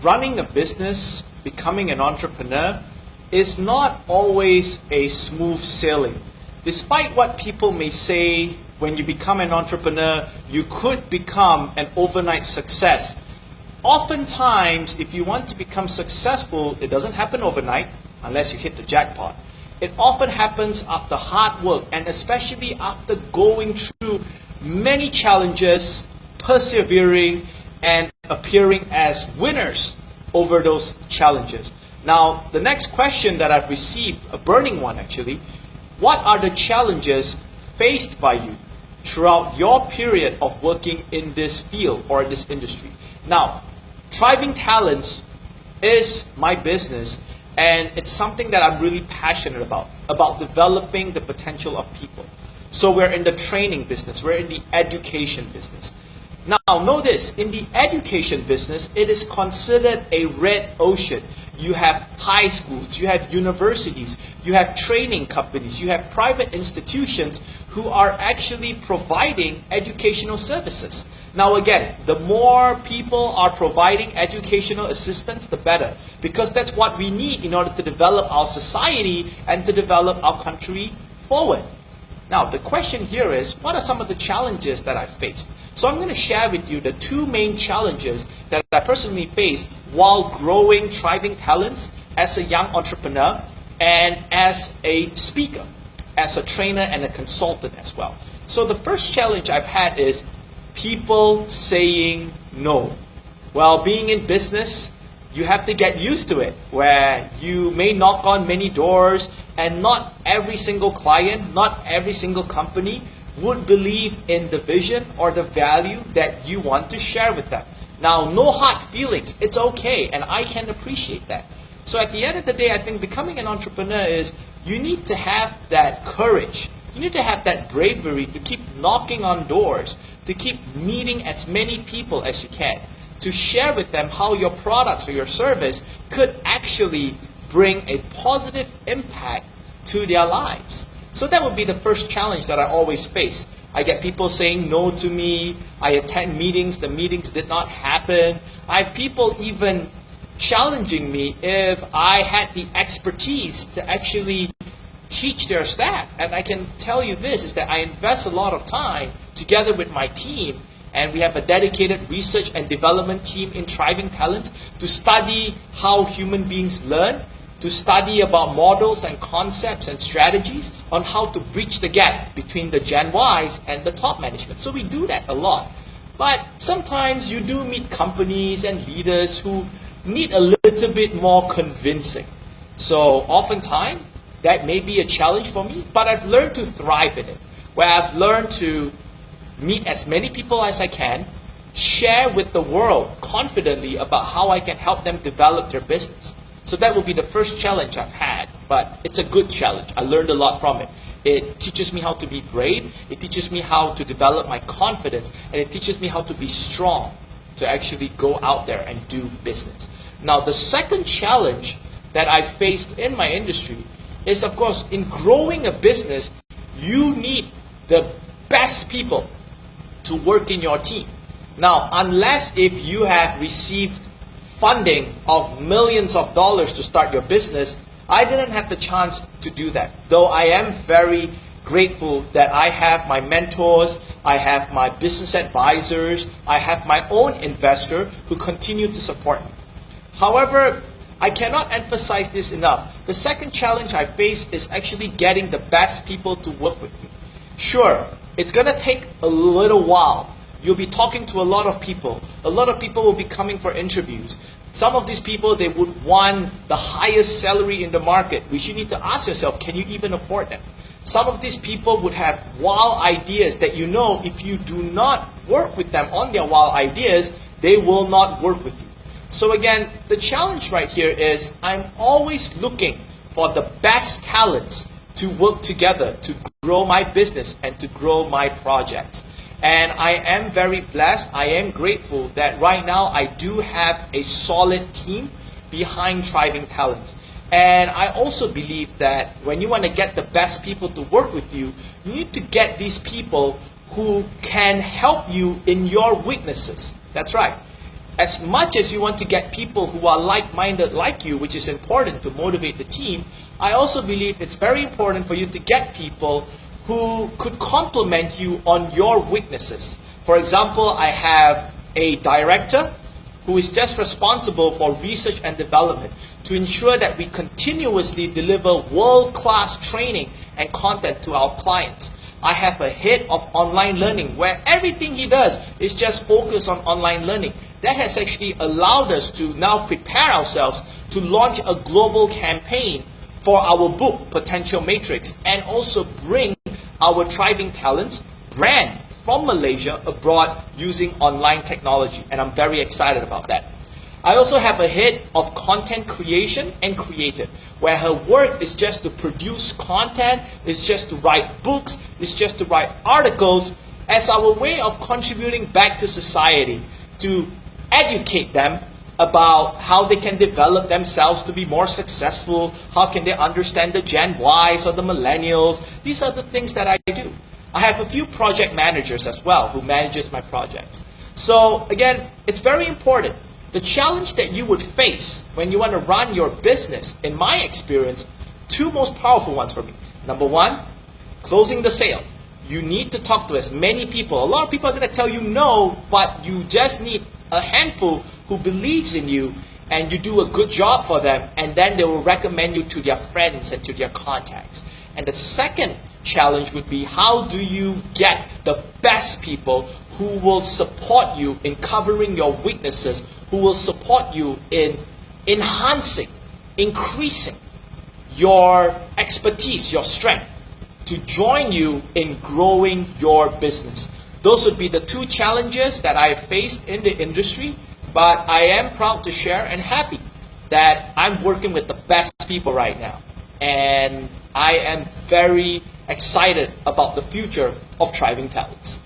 running a business, becoming an entrepreneur, is not always a smooth sailing. Despite what people may say, when you become an entrepreneur, you could become an overnight success. Oftentimes, if you want to become successful, it doesn't happen overnight unless you hit the jackpot. It often happens after hard work, and especially after going through many challenges, persevering, and appearing as winners over those challenges. Now, the next question that I've received, a burning one actually, what are the challenges faced by you throughout your period of working in this field or in this industry? Now, Thriving Talents is my business, and it's something that I'm really passionate about developing the potential of people. So we're in the training business, we're in the education business. Now, know this, in the education business, it is considered a red ocean. You have high schools, you have universities, you have training companies, you have private institutions who are actually providing educational services. Now again, the more people are providing educational assistance, the better, because that's what we need in order to develop our society and to develop our country forward. Now, the question here is, what are some of the challenges that I faced? So I'm going to share with you the two main challenges that I personally faced while growing Thriving Talents as a young entrepreneur and as a speaker, as a trainer and a consultant as well. So the first challenge I've had is people saying no. Well, being in business, you have to get used to it, where you may knock on many doors and not every single client, not every single company would believe in the vision or the value that you want to share with them. Now, no hard feelings. It's okay, and I can appreciate that. So at the end of the day, I think becoming an entrepreneur is you need to have that courage. You need to have that bravery to keep knocking on doors, to keep meeting as many people as you can, to share with them how your products or your service could actually bring a positive impact to their lives. So that would be the first challenge that I always face. I get people saying no to me. I attend meetings, the meetings did not happen. I have people even challenging me if I had the expertise to actually teach their staff. And I can tell you this, is that I invest a lot of time together with my team, and we have a dedicated research and development team in Thriving Talents to study how human beings learn, to study about models and concepts and strategies on how to bridge the gap between the Gen Ys and the top management. So we do that a lot. But sometimes you do meet companies and leaders who need a little bit more convincing. So oftentimes, that may be a challenge for me, but I've learned to thrive in it, where I've learned to meet as many people as I can, share with the world confidently about how I can help them develop their business. So that will be the first challenge I've had, but it's a good challenge. I learned a lot from it. It teaches me how to be brave, it teaches me how to develop my confidence, and it teaches me how to be strong to actually go out there and do business. Now, the second challenge that I faced in my industry is, of course, in growing a business, you need the best people to work in your team. Now, unless if you have received funding of millions of dollars to start your business, I didn't have the chance to do that. Though I am very grateful that I have my mentors, I have my business advisors, I have my own investor who continue to support me. However, I cannot emphasize this enough. The second challenge I face is actually getting the best people to work with me. Sure, it's going to take a little while. You'll be talking to a lot of people. A lot of people will be coming for interviews. Some of these people, they would want the highest salary in the market, which you need to ask yourself, can you even afford them? Some of these people would have wild ideas that you know if you do not work with them on their wild ideas, they will not work with you. So again, the challenge right here is I'm always looking for the best talents to work together to grow my business and to grow my projects. And I am very blessed, I am grateful that right now I do have a solid team behind Thriving Talents. And I also believe that when you want to get the best people to work with you, you need to get these people who can help you in your weaknesses. That's right. as much as you want to get people who are like-minded like you, which is important to motivate the team, I also believe it's very important for you to get people who could complement you on your weaknesses. For example, I have a director who is just responsible for research and development to ensure that we continuously deliver world-class training and content to our clients. I have a head of online learning where everything he does is just focused on online learning. That has actually allowed us to now prepare ourselves to launch a global campaign for our book, Potential Matrix, and also bring our Thriving Talents brand from Malaysia abroad using online technology. And I'm very excited about that. I also have a head of content creation and creative, where her work is just to produce content, it's just to write books, it's just to write articles as our way of contributing back to society, to educate them about how they can develop themselves to be more successful, how can they understand the Gen Ys or the millennials. These are the things that I do. I have a few project managers as well who manages my projects. So again, it's very important. The challenge that you would face when you want to run your business, in my experience, two most powerful ones for me. Number one, closing the sale. You need to talk to as many people. A lot of people are going to tell you no, but you just need a handful who believes in you, and you do a good job for them, and then they will recommend you to their friends and to their contacts. And the second challenge would be, how do you get the best people who will support you in covering your weaknesses, who will support you in enhancing, increasing your expertise, your strength, to join you in growing your business. Those would be the two challenges that I have faced in the industry, but I am proud to share and happy that I'm working with the best people right now. And I am very excited about the future of Thriving Talents.